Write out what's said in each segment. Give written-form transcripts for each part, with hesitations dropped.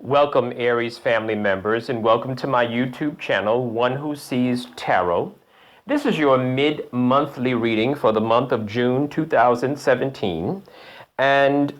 Welcome, Aries family members, and welcome to my YouTube channel, One Who Sees Tarot. This is your mid-monthly reading for the month of June 2017. And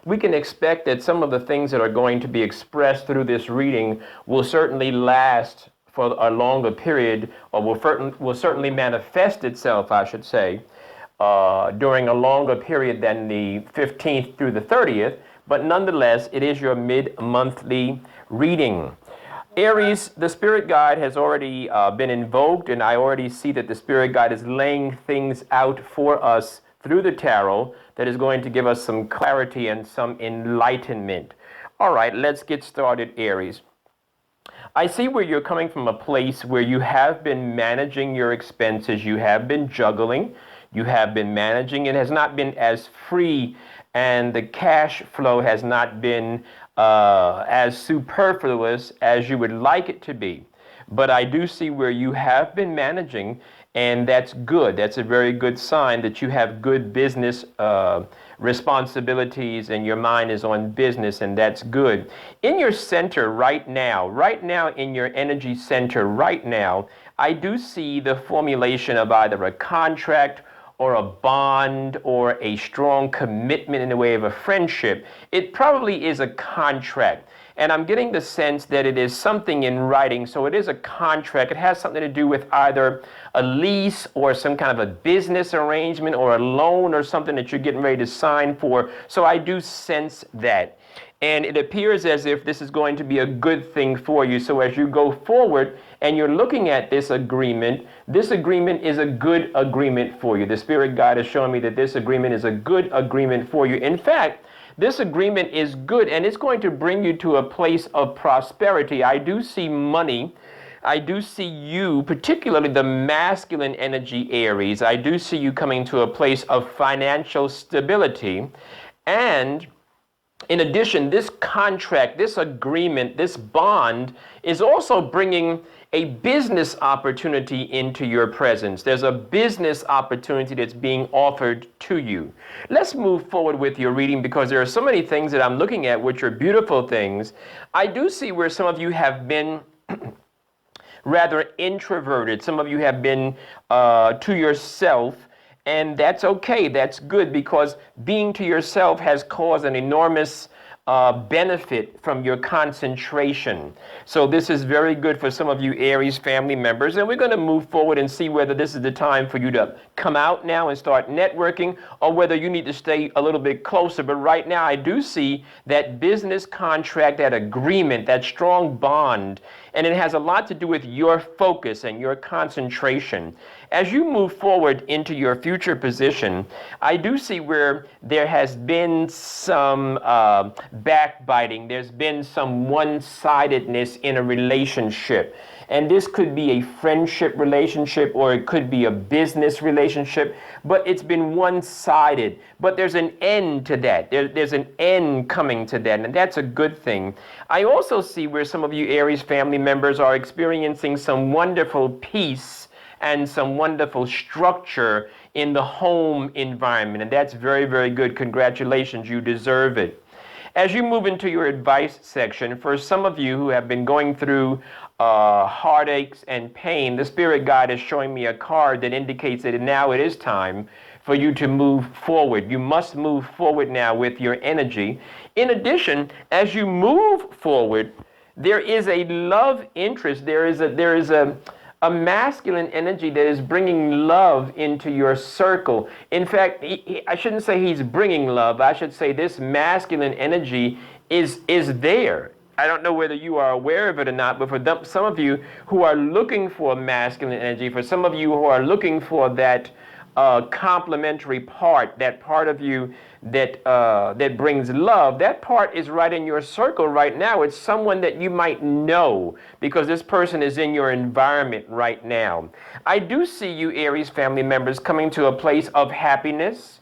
we can expect that some of the things that are going to be expressed through this reading will certainly last for a longer period, or will certainly manifest itself, I should say, during a longer period than the 15th through the 30th. But nonetheless, it is your mid-monthly reading. Aries, the spirit guide has already been invoked, and I already see that the spirit guide is laying things out for us through the tarot that is going to give us some clarity and some enlightenment. All right, let's get started, Aries. I see where you're coming from, a place where you have been managing your expenses, you have been juggling, you have been managing. It has not been as free, and the cash flow has not been as superfluous as you would like it to be. But I do see where you have been managing, and that's good. That's a very good sign that you have good business responsibilities and your mind is on business, and that's good. In your center right now in your energy center right now, I do see the formulation of either a contract or a bond or a strong commitment in the way of a friendship. It probably is a contract. And I'm getting the sense that it is something in writing. So it is a contract. It has something to do with either a lease or some kind of a business arrangement or a loan or something that you're getting ready to sign for. So I do sense that. And it appears as if this is going to be a good thing for you. So as you go forward and you're looking at this agreement is a good agreement for you. The spirit guide is showing me that this agreement is a good agreement for you. In fact, this agreement is good, and it's going to bring you to a place of prosperity. I do see money. I do see you, particularly the masculine energy, Aries. I do see you coming to a place of financial stability. And in addition, this contract, this agreement, this bond is also bringing a business opportunity into your presence. There's a business opportunity that's being offered to you. Let's move forward with your reading, because there are so many things that I'm looking at which are beautiful things. I do see where some of you have been rather introverted. Some of you have been to yourself. And that's okay. That's good, because being to yourself has caused an enormous benefit from your concentration. So this is very good for some of you Aries family members. And we're going to move forward and see whether this is the time for you to come out now and start networking, or whether you need to stay a little bit closer. But right now, I do see that business contract, that agreement, that strong bond. And it has a lot to do with your focus and your concentration. As you move forward into your future position, I do see where there has been some backbiting. There's been some one-sidedness in a relationship. And this could be a friendship relationship, or it could be a business relationship, but it's been one-sided. But there's an end to that. There's an end coming to that, and that's a good thing. I also see where some of you Aries family members are experiencing some wonderful peace and some wonderful structure in the home environment, and that's very, very good. Congratulations, you deserve it. As you move into your advice section, for some of you who have been going through heartaches and pain, the spirit guide is showing me a card that indicates that now it is time for you to move forward. You must move forward now with your energy. In addition, as you move forward, there is a love interest. There is a masculine energy that is bringing love into your circle. In fact, I shouldn't say he's bringing love. I should say this masculine energy is there. I don't know whether you are aware of it or not, but for some of you who are looking for masculine energy, for some of you who are looking for that complementary part, that part of you that brings love, that part is right in your circle right now. It's someone that you might know, because this person is in your environment right now. I do see you Aries family members coming to a place of happiness.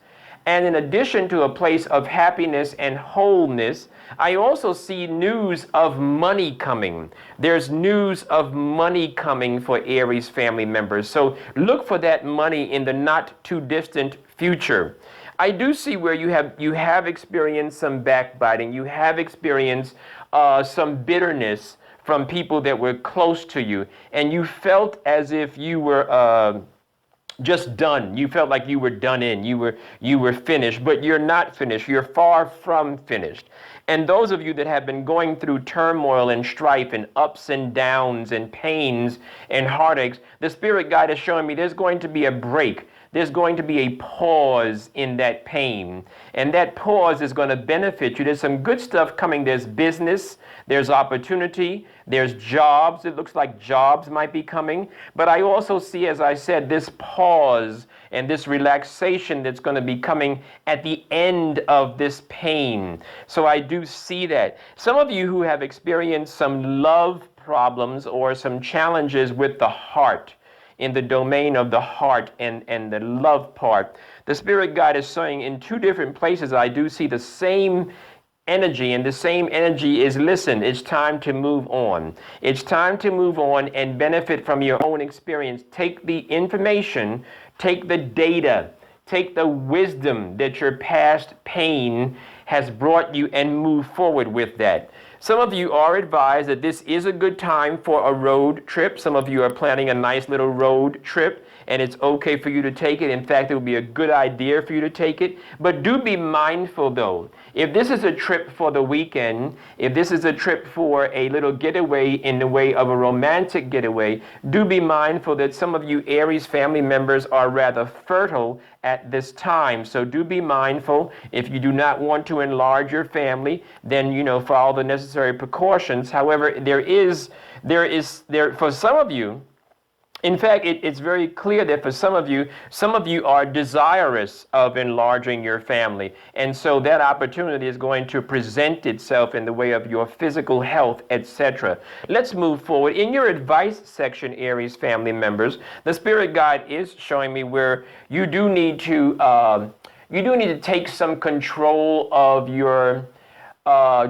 And in addition to a place of happiness and wholeness, I also see news of money coming. There's news of money coming for Aries family members. So look for that money in the not too distant future. I do see where you have experienced some backbiting. You have experienced some bitterness from people that were close to you, and you felt as if you were just done. You felt like you were done in. You were finished, but you're not finished. You're far from finished. And those of you that have been going through turmoil and strife and ups and downs and pains and heartaches, the Spirit guide is showing me there's going to be a break. There's going to be a pause in that pain. And that pause is going to benefit you. There's some good stuff coming. There's business. There's opportunity. There's jobs. It looks like jobs might be coming. But I also see, as I said, this pause and this relaxation that's going to be coming at the end of this pain. So I do see that. Some of you who have experienced some love problems or some challenges with the heart, in the domain of the heart and the love part, the Spirit guide is saying in two different places I do see the same energy, and the same energy is, listen, it's time to move on. It's time to move on and benefit from your own experience. Take the information, take the data, take the wisdom that your past pain has brought you and move forward with that. Some of you are advised that this is a good time for a road trip. Some of you are planning a nice little road trip, and it's okay for you to take it. In fact, it would be a good idea for you to take it. But do be mindful, though. If this is a trip for the weekend, if this is a trip for a little getaway in the way of a romantic getaway, do be mindful that some of you Aries family members are rather fertile at this time. So do be mindful. If you do not want to enlarge your family, then, follow the necessary precautions. However, there is for some of you, in fact, it's very clear that for some of you are desirous of enlarging your family. And so that opportunity is going to present itself in the way of your physical health, etc. Let's move forward. In your advice section, Aries family members, the Spirit guide is showing me where you do need to take some control of your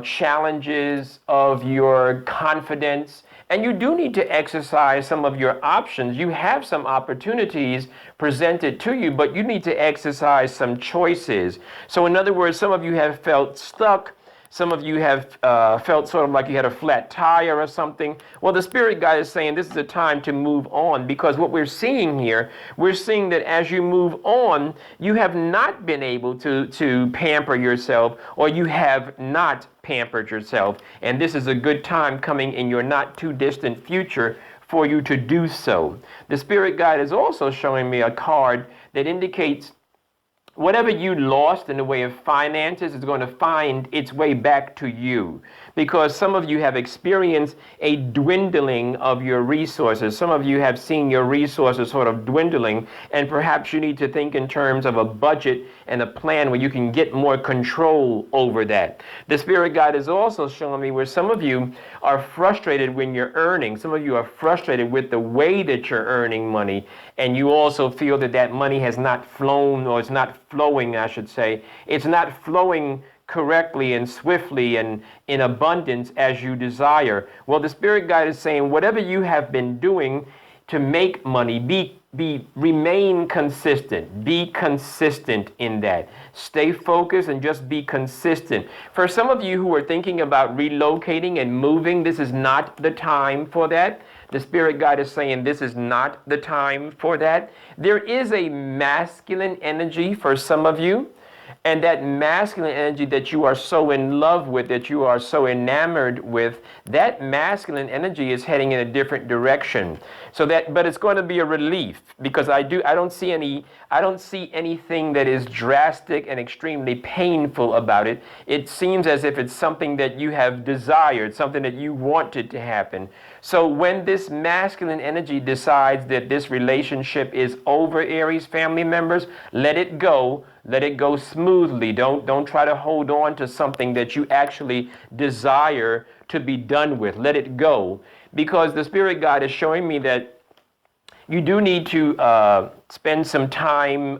challenges, of your confidence. And you do need to exercise some of your options. You have some opportunities presented to you, but you need to exercise some choices. So in other words, some of you have felt stuck. Some of you have felt sort of like you had a flat tire or something. Well, the Spirit guide is saying this is a time to move on, because what we're seeing here, we're seeing that as you move on, you have not been able to pamper yourself, or you have not pampered yourself. And this is a good time coming in your not too distant future for you to do so. The Spirit guide is also showing me a card that indicates whatever you lost in the way of finances is going to find its way back to you, because some of you have experienced a dwindling of your resources. Some of you have seen your resources sort of dwindling, and perhaps you need to think in terms of a budget and a plan where you can get more control over that. The Spirit guide is also showing me where some of you are frustrated when you're earning. Some of you are frustrated with the way that you're earning money, and you also feel that that money has not flown, or it's not flowing, I should say. It's not flowing correctly and swiftly and in abundance as you desire. Well, the Spirit guide is saying whatever you have been doing to make money, remain consistent. Be consistent in that. Stay focused and just be consistent. For some of you who are thinking about relocating and moving, this is not the time for that. The Spirit guide is saying this is not the time for that. There is a masculine energy for some of you, and that masculine energy that you are so in love with, that you are so enamored with, that masculine energy is heading in a different direction. But it's going to be a relief, because I don't see anything that is drastic and extremely painful about it. It seems as if it's something that you have desired, something that you wanted to happen. So when this masculine energy decides that this relationship is over, Aries family members, let it go. Let it go smoothly. Don't try to hold on to something that you actually desire to be done with. Let it go. Because the Spirit guide is showing me that you do need to spend some time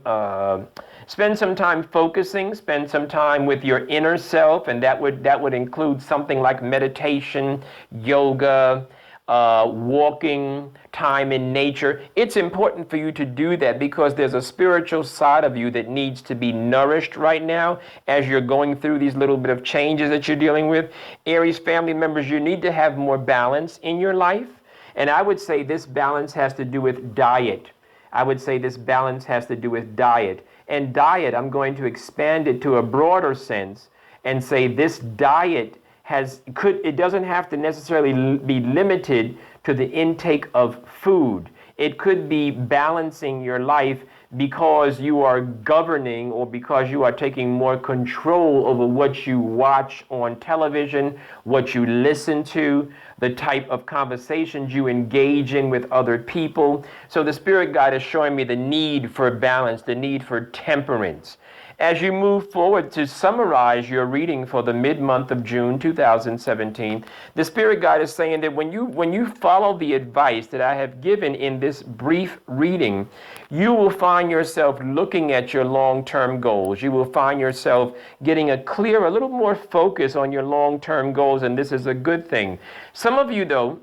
focusing, spend some time with your inner self, and that would include something like meditation, yoga, walking, time in nature. It's important for you to do that because there's a spiritual side of you that needs to be nourished right now as you're going through these little bit of changes that you're dealing with. Aries family members, you need to have more balance in your life. And I would say this balance has to do with diet. I would say this balance has to do with diet. And diet, I'm going to expand it to a broader sense and say this diet it doesn't have to necessarily be limited to the intake of food. It could be balancing your life because you are governing or because you are taking more control over what you watch on television, what you listen to, the type of conversations you engage in with other people. So the Spirit Guide is showing me the need for balance, the need for temperance. As you move forward to summarize your reading for the mid-month of June 2017, the Spirit Guide is saying that when you follow the advice that I have given in this brief reading, you will find yourself looking at your long-term goals. You will find yourself getting a little more focus on your long-term goals, and this is a good thing. Some of you, though,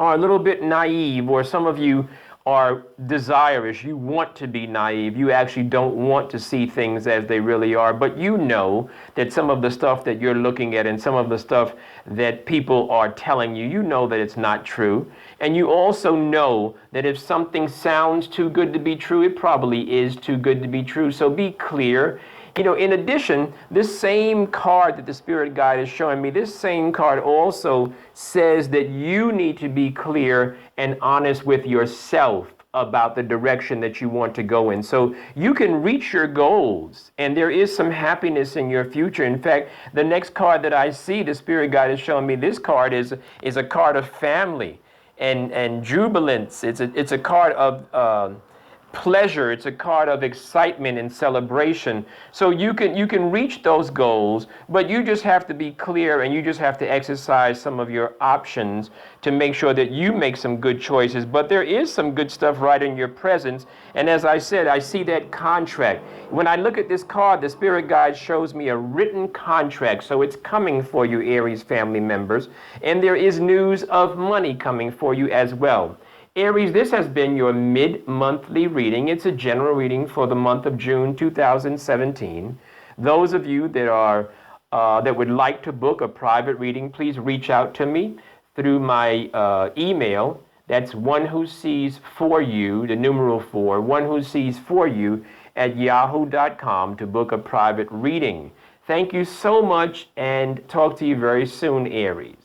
are a little bit naive, or some of you are desirous. You want to be naive. You actually don't want to see things as they really are, but you know that some of the stuff that you're looking at and some of the stuff that people are telling you, you know that it's not true. And you also know that if something sounds too good to be true, it probably is too good to be true. So be clear. You know, in addition, this same card that the Spirit Guide is showing me, this same card also says that you need to be clear and honest with yourself about the direction that you want to go in. So you can reach your goals, and there is some happiness in your future. In fact, the next card that I see, the Spirit Guide is showing me, this card is a card of family and jubilance. It's a card of pleasure. It's a card of excitement and celebration. So you can reach those goals, but you just have to be clear and you just have to exercise some of your options to make sure that you make some good choices. But there is some good stuff right in your presence. And as I said, I see that contract. When I look at this card, the Spirit Guide shows me a written contract. So it's coming for you, Aries family members. And there is news of money coming for you as well. Aries, this has been your mid-monthly reading. It's a general reading for the month of June 2017. Those of you that would like to book a private reading, please reach out to me through my email. That's onewhosees4you, the numeral 4, onewhosees4you at yahoo.com to book a private reading. Thank you so much and talk to you very soon, Aries.